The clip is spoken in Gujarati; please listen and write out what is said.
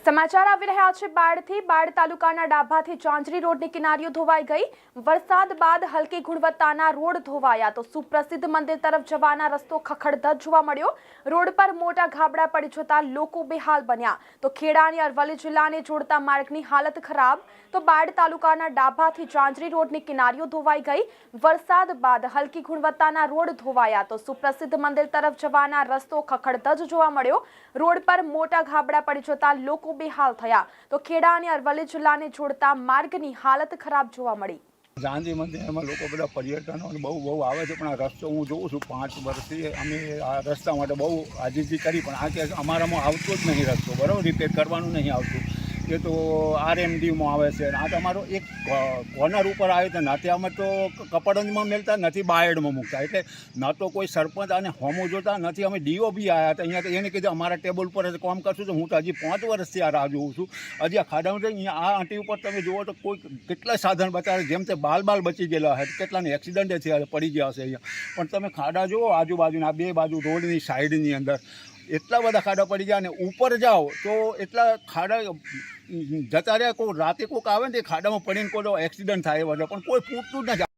સમાચાર આવી રહ્યા છે બાળથી। બાળ તાલુકાના ડાભાથી ચાંચરી રોડની કિનારીઓ ધોવાઈ ગઈ। વરસાદ બાદ હલકી ગુણવત્તાના રોડ ધોવાયા તો સુપ્રસિદ્ધ મંદિર તરફ જવાના રસ્તો ખખડધજ જોવા મળ્યો। રોડ પર મોટા ગાબડા પડી જતા લોકો બેહાલ બન્યા તો ખેડા અને અરવલ્લી જિલ્લાને જોડતા માર્ગની હાલત ખરાબ। તો બાળ તાલુકાના ડાભાથી ચાંચરી રોડની કિનારીઓ ધોવાઈ ગઈ। વરસાદ બાદ હલકી ગુણવત્તાના રોડ ધોવાયા તો સુપ્રસિદ્ધ મંદિર તરફ જવાના રસ્તો ખખડધજ જોવા મળ્યો। રોડ પર મોટા ગાબડા પડી જતા લોકો બેહાલ થયા તો ખેડા અને અરવલ્લી જિલ્લાને જોડતા માર્ગની હાલત ખરાબ જોવા મળી। ગાંધી મંદિરમાં લોકો બધા પર્યટનો બહુ આવે છે, પણ આ રસ્તો હું જોઉં છું 5 વર્ષથી અમે આ રસ્તા માટે બહુ આજીજી કરી, પણ આ કે અમારામાં આવતો જ નહીં રસ્તો, બરાબર, રિપેર કરવાનું નહીં આવતું। એ તો RMDમાં આવે છે, આ તમારો એક કોર્નર ઉપર આવે છે, નથી અમે તો કપડંજમાં મેળતા, નથી બાયડમાં મૂકતા, એટલે ન તો કોઈ સરપંચ આને હોમું જોતા, નથી અમે DO બી આવ્યા હતા અહીંયા, તો એને કીધું અમારા ટેબલ પર કામ કરશું, તો હું તો હજી 5 વર્ષથી આ રાહ જોઉં છું। હજી આ ખાડામાં અહીંયા આ આંટી ઉપર તમે જુઓ તો કોઈ કેટલા સાધન બચાવે, જેમ તે બાલ બચી ગયેલા હશે, કેટલાને એક્સિડન્ટ થયા પડી ગયા હશે અહીંયા, પણ તમે ખાડા જુઓ આજુબાજુના બે બાજુ રોડની સાઈડની અંદર એટલા બધા ખાડા પડી ગયા, અને ઉપર જાઓ તો એટલા ખાડા જતા રહ્યા, કોઈ રાતે કોઈક આવે ને તે ખાડામાં પડીને કોઈ એક્સિડન્ટ થાય, પણ કોઈ પૂછતું જ નથી।